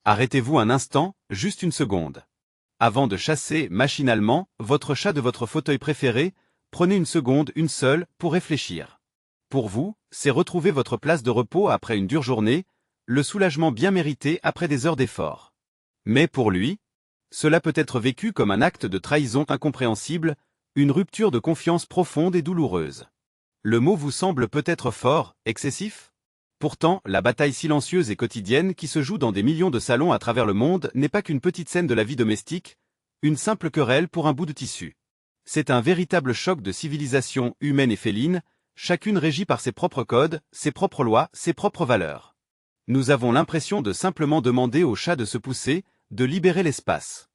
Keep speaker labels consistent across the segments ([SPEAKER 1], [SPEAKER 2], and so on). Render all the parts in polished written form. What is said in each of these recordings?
[SPEAKER 1] Arrêtez-vous un instant, juste une seconde. Avant de chasser, machinalement, votre chat de votre fauteuil préféré, prenez une seconde, une seule, pour réfléchir. Pour vous, c'est retrouver votre place de repos après une dure journée, le soulagement bien mérité après des heures d'effort. Mais pour lui, cela peut être vécu comme un acte de trahison incompréhensible, une rupture de confiance profonde et douloureuse. Le mot vous semble peut-être fort, excessif? Pourtant, la bataille silencieuse et quotidienne qui se joue dans des millions de salons à travers le monde n'est pas qu'une petite scène de la vie domestique, une simple querelle pour un bout de tissu. C'est un véritable choc de civilisation humaine et féline, chacune régie par ses propres codes, ses propres lois, ses propres valeurs. Nous avons l'impression de simplement demander au chat de se pousser, de libérer l'espace.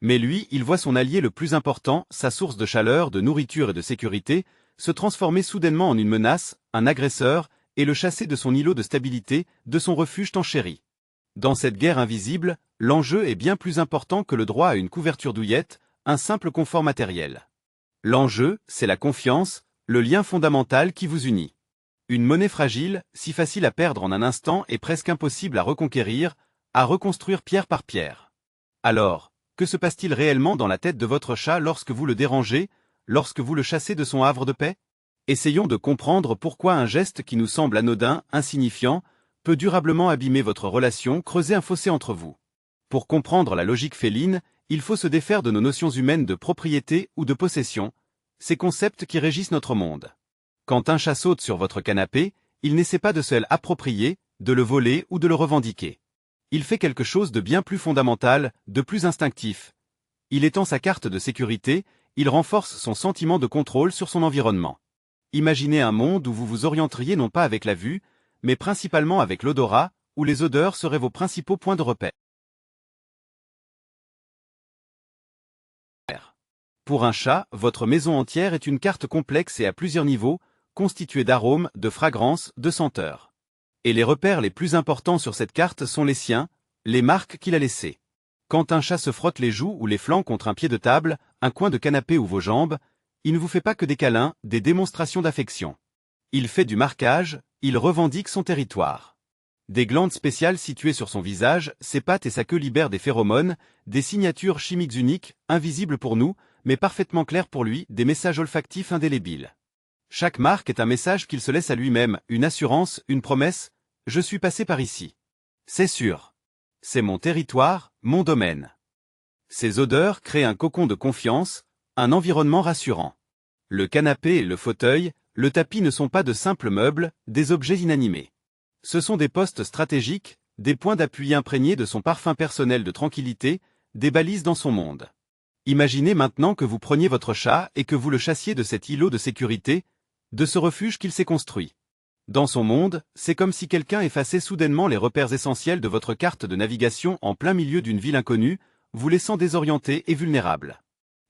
[SPEAKER 1] Mais lui, il voit son allié le plus important, sa source de chaleur, de nourriture et de sécurité, se transformer soudainement en une menace, un agresseur, et le chasser de son îlot de stabilité, de son refuge tant chéri. Dans cette guerre invisible, l'enjeu est bien plus important que le droit à une couverture douillette, un simple confort matériel. L'enjeu, c'est la confiance, le lien fondamental qui vous unit. Une monnaie fragile, si facile à perdre en un instant et presque impossible à reconquérir, à reconstruire pierre par pierre. Alors, que se passe-t-il réellement dans la tête de votre chat lorsque vous le dérangez, lorsque vous le chassez de son havre de paix? Essayons de comprendre pourquoi un geste qui nous semble anodin, insignifiant, peut durablement abîmer votre relation, creuser un fossé entre vous. Pour comprendre la logique féline, il faut se défaire de nos notions humaines de propriété ou de possession, ces concepts qui régissent notre monde. Quand un chat saute sur votre canapé, il n'essaie pas de se l'approprier, de le voler ou de le revendiquer. Il fait quelque chose de bien plus fondamental, de plus instinctif. Il étend sa carte de sécurité, il renforce son sentiment de contrôle sur son environnement. Imaginez un monde où vous vous orienteriez non pas avec la vue, mais principalement avec l'odorat, où les odeurs seraient vos principaux points de repère. Pour un chat, votre maison entière est une carte complexe et à plusieurs niveaux, constituée d'arômes, de fragrances, de senteurs. Et les repères les plus importants sur cette carte sont les siens, les marques qu'il a laissées. Quand un chat se frotte les joues ou les flancs contre un pied de table, un coin de canapé ou vos jambes, il ne vous fait pas que des câlins, des démonstrations d'affection. Il fait du marquage, il revendique son territoire. Des glandes spéciales situées sur son visage, ses pattes et sa queue libèrent des phéromones, des signatures chimiques uniques, invisibles pour nous, mais parfaitement claires pour lui, des messages olfactifs indélébiles. Chaque marque est un message qu'il se laisse à lui-même, une assurance, une promesse, « Je suis passé par ici. C'est sûr. C'est mon territoire, mon domaine. » Ces odeurs créent un cocon de confiance, un environnement rassurant. Le canapé et le fauteuil, le tapis ne sont pas de simples meubles, des objets inanimés. Ce sont des postes stratégiques, des points d'appui imprégnés de son parfum personnel de tranquillité, des balises dans son monde. Imaginez maintenant que vous preniez votre chat et que vous le chassiez de cet îlot de sécurité, de ce refuge qu'il s'est construit. Dans son monde, c'est comme si quelqu'un effaçait soudainement les repères essentiels de votre carte de navigation en plein milieu d'une ville inconnue, vous laissant désorienté et vulnérable.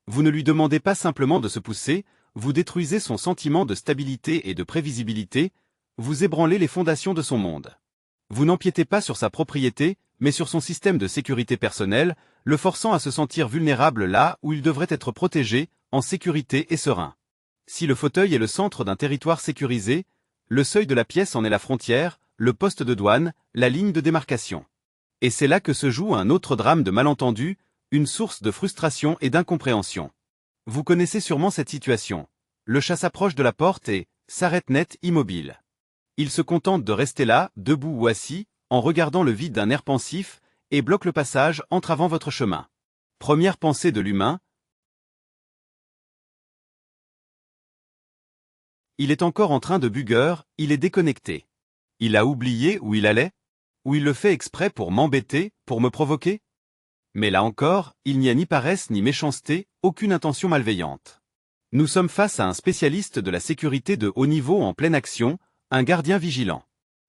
[SPEAKER 1] Vous ne lui demandez pas simplement de se pousser, vous détruisez son sentiment de stabilité et de prévisibilité, vous ébranlez les fondations de son monde. Vous n'empiétez pas sur sa propriété, mais sur son système de sécurité personnelle, le forçant à se sentir vulnérable là où il devrait être protégé, en sécurité et serein. Si le fauteuil est le centre d'un territoire sécurisé, le seuil de la pièce en est la frontière, le poste de douane, la ligne de démarcation. Et c'est là que se joue un autre drame de malentendu, une source de frustration et d'incompréhension. Vous connaissez sûrement cette situation. Le chat s'approche de la porte et s'arrête net, immobile. Il se contente de rester là, debout ou assis, en regardant le vide d'un air pensif, et bloque le passage, entravant votre chemin. Première pensée de l'humain. Il est encore en train de bugueur, il est déconnecté. Il a oublié où il allait? Ou il le fait exprès pour m'embêter, pour me provoquer? Mais là encore, il n'y a ni paresse ni méchanceté, aucune intention malveillante. Nous sommes face à un spécialiste de la sécurité de haut niveau en pleine action, un gardien vigilant.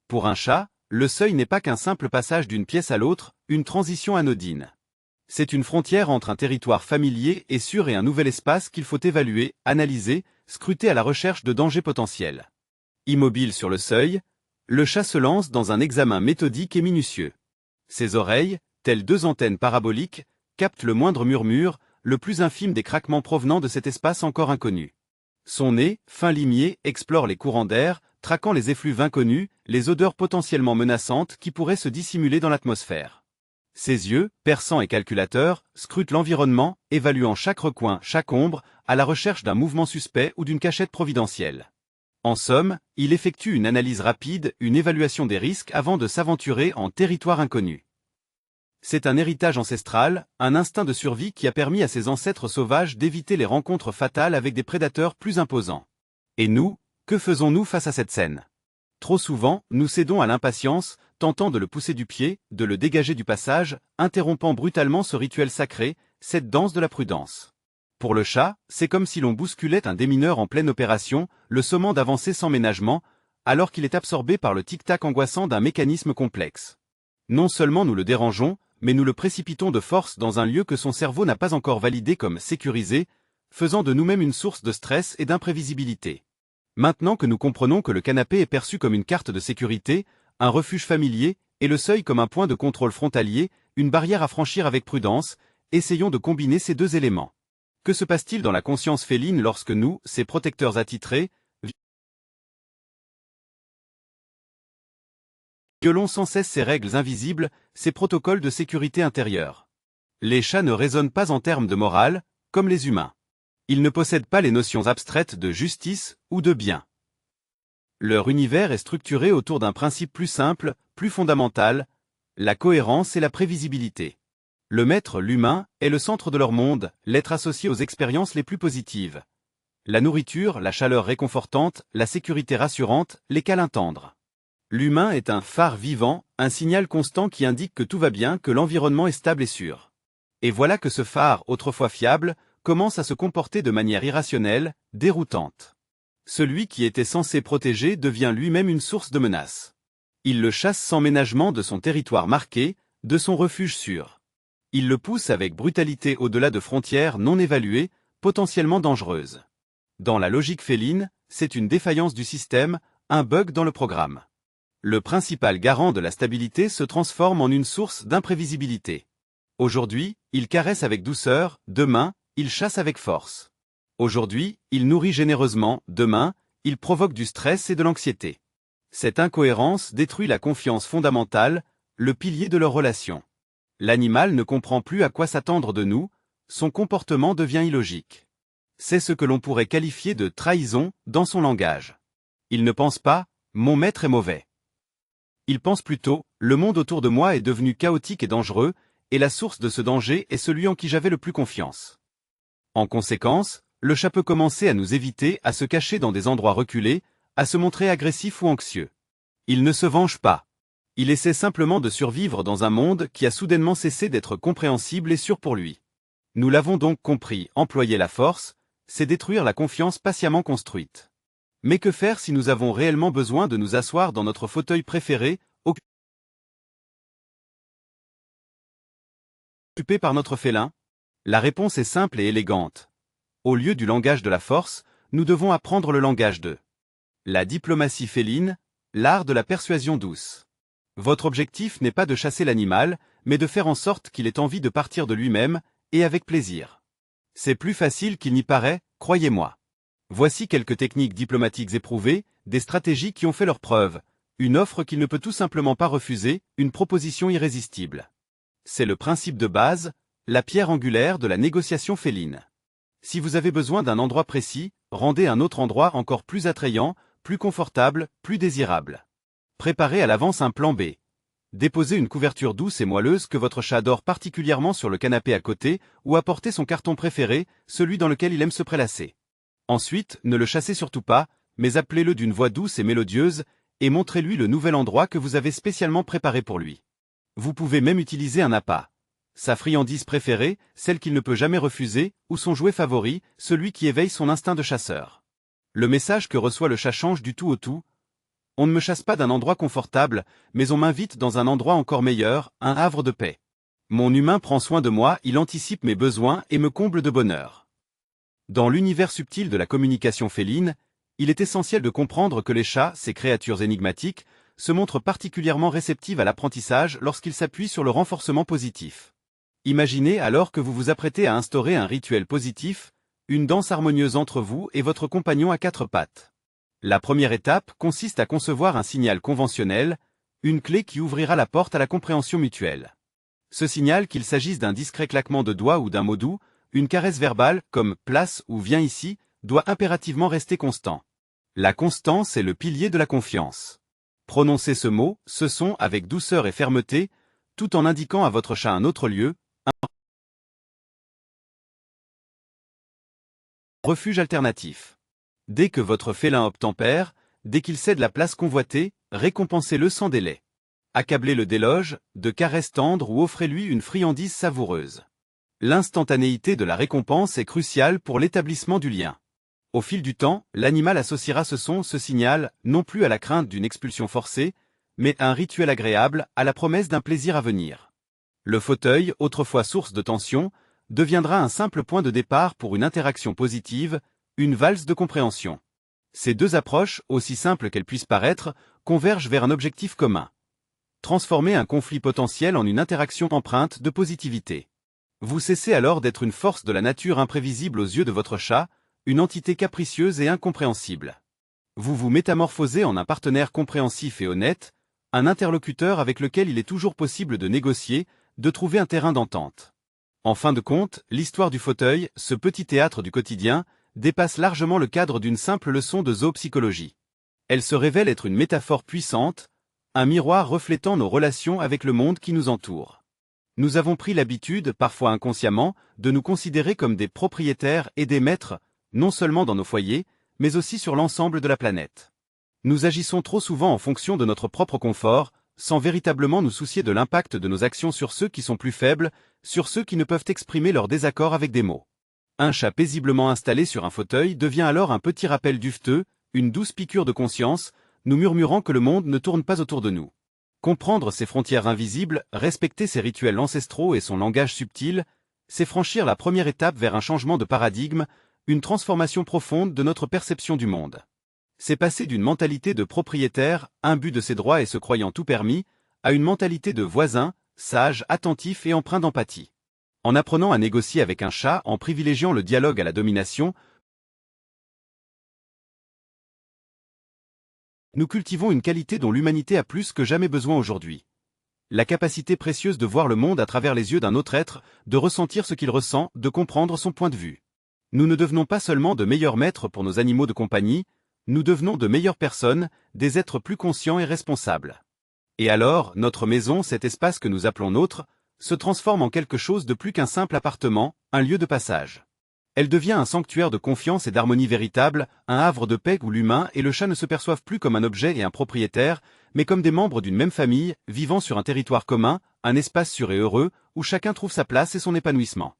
[SPEAKER 1] Pour un chat, le seuil n'est pas qu'un simple passage d'une pièce à l'autre, une transition anodine. C'est une frontière entre un territoire familier et sûr et un nouvel espace qu'il faut évaluer, analyser, scruter à la recherche de dangers potentiels. Immobile sur le seuil, le chat se lance dans un examen méthodique et minutieux. Ses oreilles, telles deux antennes paraboliques, captent le moindre murmure, le plus infime des craquements provenant de cet espace encore inconnu. Son nez, fin limier, explore les courants d'air, traquant les effluves inconnus, les odeurs potentiellement menaçantes qui pourraient se dissimuler dans l'atmosphère. Ses yeux, perçants et calculateurs, scrutent l'environnement, évaluant chaque recoin, chaque ombre, à la recherche d'un mouvement suspect ou d'une cachette providentielle. En somme, il effectue une analyse rapide, une évaluation des risques avant de s'aventurer en territoire inconnu. C'est un héritage ancestral, un instinct de survie qui a permis à ses ancêtres sauvages d'éviter les rencontres fatales avec des prédateurs plus imposants. Et nous, que faisons-nous face à cette scène? Trop souvent, nous cédons à l'impatience, tentant de le pousser du pied, de le dégager du passage, interrompant brutalement ce rituel sacré, cette danse de la prudence. Pour le chat, c'est comme si l'on bousculait un démineur en pleine opération, le sommant d'avancer sans ménagement, alors qu'il est absorbé par le tic-tac angoissant d'un mécanisme complexe. Non seulement nous le dérangeons, mais nous le précipitons de force dans un lieu que son cerveau n'a pas encore validé comme sécurisé, faisant de nous-mêmes une source de stress et d'imprévisibilité. Maintenant que nous comprenons que le canapé est perçu comme une carte de sécurité, un refuge familier, et le seuil comme un point de contrôle frontalier, une barrière à franchir avec prudence, essayons de combiner ces deux éléments. Que se passe-t-il dans la conscience féline lorsque nous, ces protecteurs attitrés, violons sans cesse ces règles invisibles, ces protocoles de sécurité intérieure? Les chats ne raisonnent pas en termes de morale, comme les humains. Ils ne possèdent pas les notions abstraites de justice ou de bien. Leur univers est structuré autour d'un principe plus simple, plus fondamental, la cohérence et la prévisibilité. Le maître, l'humain, est le centre de leur monde, l'être associé aux expériences les plus positives. La nourriture, la chaleur réconfortante, la sécurité rassurante, les câlins tendres. L'humain est un phare vivant, un signal constant qui indique que tout va bien, que l'environnement est stable et sûr. Et voilà que ce phare, autrefois fiable, commence à se comporter de manière irrationnelle, déroutante. Celui qui était censé protéger devient lui-même une source de menace. Il le chasse sans ménagement de son territoire marqué, de son refuge sûr. Il le pousse avec brutalité au-delà de frontières non évaluées, potentiellement dangereuses. Dans la logique féline, c'est une défaillance du système, un bug dans le programme. Le principal garant de la stabilité se transforme en une source d'imprévisibilité. Aujourd'hui, il caresse avec douceur, demain, il chasse avec force. Aujourd'hui, il nourrit généreusement, demain, il provoque du stress et de l'anxiété. Cette incohérence détruit la confiance fondamentale, le pilier de leur relation. L'animal ne comprend plus à quoi s'attendre de nous, son comportement devient illogique. C'est ce que l'on pourrait qualifier de trahison dans son langage. Il ne pense pas « mon maître est mauvais ». Il pense plutôt « le monde autour de moi est devenu chaotique et dangereux, et la source de ce danger est celui en qui j'avais le plus confiance ». En conséquence, le chat peut commencer à nous éviter, à se cacher dans des endroits reculés, à se montrer agressif ou anxieux. Il ne se venge pas. Il essaie simplement de survivre dans un monde qui a soudainement cessé d'être compréhensible et sûr pour lui. Nous l'avons donc compris, employer la force, c'est détruire la confiance patiemment construite. Mais que faire si nous avons réellement besoin de nous asseoir dans notre fauteuil préféré, occupé par notre félin? La réponse est simple et élégante. Au lieu du langage de la force, nous devons apprendre le langage de la diplomatie féline, l'art de la persuasion douce. Votre objectif n'est pas de chasser l'animal, mais de faire en sorte qu'il ait envie de partir de lui-même, et avec plaisir. C'est plus facile qu'il n'y paraît, croyez-moi. Voici quelques techniques diplomatiques éprouvées, des stratégies qui ont fait leurs preuves, une offre qu'il ne peut tout simplement pas refuser, une proposition irrésistible. C'est le principe de base, la pierre angulaire de la négociation féline. Si vous avez besoin d'un endroit précis, rendez un autre endroit encore plus attrayant, plus confortable, plus désirable. Préparez à l'avance un plan B. Déposez une couverture douce et moelleuse que votre chat adore particulièrement sur le canapé à côté, ou apportez son carton préféré, celui dans lequel il aime se prélasser. Ensuite, ne le chassez surtout pas, mais appelez-le d'une voix douce et mélodieuse, et montrez-lui le nouvel endroit que vous avez spécialement préparé pour lui. Vous pouvez même utiliser un appât. Sa friandise préférée, celle qu'il ne peut jamais refuser, ou son jouet favori, celui qui éveille son instinct de chasseur. Le message que reçoit le chat change du tout au tout. On ne me chasse pas d'un endroit confortable, mais on m'invite dans un endroit encore meilleur, un havre de paix. Mon humain prend soin de moi, il anticipe mes besoins et me comble de bonheur. Dans l'univers subtil de la communication féline, il est essentiel de comprendre que les chats, ces créatures énigmatiques, se montrent particulièrement réceptives à l'apprentissage lorsqu'ils s'appuient sur le renforcement positif. Imaginez alors que vous vous apprêtez à instaurer un rituel positif, une danse harmonieuse entre vous et votre compagnon à quatre pattes. La première étape consiste à concevoir un signal conventionnel, une clé qui ouvrira la porte à la compréhension mutuelle. Ce signal qu'il s'agisse d'un discret claquement de doigts ou d'un mot doux, une caresse verbale, comme « place » ou « viens ici », doit impérativement rester constant. La constance est le pilier de la confiance. Prononcez ce mot, ce son avec douceur et fermeté, tout en indiquant à votre chat un autre lieu, un refuge alternatif. Dès que votre félin obtempère, dès qu'il cède la place convoitée, récompensez-le sans délai. Accablez-le d'éloges, de caresses tendres ou offrez-lui une friandise savoureuse. L'instantanéité de la récompense est cruciale pour l'établissement du lien. Au fil du temps, l'animal associera ce son, ce signal, non plus à la crainte d'une expulsion forcée, mais à un rituel agréable, à la promesse d'un plaisir à venir. Le fauteuil, autrefois source de tension, deviendra un simple point de départ pour une interaction positive, une valse de compréhension. Ces deux approches, aussi simples qu'elles puissent paraître, convergent vers un objectif commun. Transformer un conflit potentiel en une interaction empreinte de positivité. Vous cessez alors d'être une force de la nature imprévisible aux yeux de votre chat, une entité capricieuse et incompréhensible. Vous vous métamorphosez en un partenaire compréhensif et honnête, un interlocuteur avec lequel il est toujours possible de négocier, de trouver un terrain d'entente. En fin de compte, l'histoire du fauteuil, ce petit théâtre du quotidien, dépasse largement le cadre d'une simple leçon de zoopsychologie. Elle se révèle être une métaphore puissante, un miroir reflétant nos relations avec le monde qui nous entoure. Nous avons pris l'habitude, parfois inconsciemment, de nous considérer comme des propriétaires et des maîtres, non seulement dans nos foyers, mais aussi sur l'ensemble de la planète. Nous agissons trop souvent en fonction de notre propre confort, sans véritablement nous soucier de l'impact de nos actions sur ceux qui sont plus faibles, sur ceux qui ne peuvent exprimer leur désaccord avec des mots. Un chat paisiblement installé sur un fauteuil devient alors un petit rappel duveteux, une douce piqûre de conscience, nous murmurant que le monde ne tourne pas autour de nous. Comprendre ses frontières invisibles, respecter ses rituels ancestraux et son langage subtil, c'est franchir la première étape vers un changement de paradigme, une transformation profonde de notre perception du monde. C'est passer d'une mentalité de propriétaire, imbu de ses droits et se croyant tout permis, à une mentalité de voisin, sage, attentif et empreint d'empathie. En apprenant à négocier avec un chat, en privilégiant le dialogue à la domination, nous cultivons une qualité dont l'humanité a plus que jamais besoin aujourd'hui. La capacité précieuse de voir le monde à travers les yeux d'un autre être, de ressentir ce qu'il ressent, de comprendre son point de vue. Nous ne devenons pas seulement de meilleurs maîtres pour nos animaux de compagnie, nous devenons de meilleures personnes, des êtres plus conscients et responsables. Et alors, notre maison, cet espace que nous appelons nôtre, se transforme en quelque chose de plus qu'un simple appartement, un lieu de passage. Elle devient un sanctuaire de confiance et d'harmonie véritable, un havre de paix où l'humain et le chat ne se perçoivent plus comme un objet et un propriétaire, mais comme des membres d'une même famille, vivant sur un territoire commun, un espace sûr et heureux, où chacun trouve sa place et son épanouissement.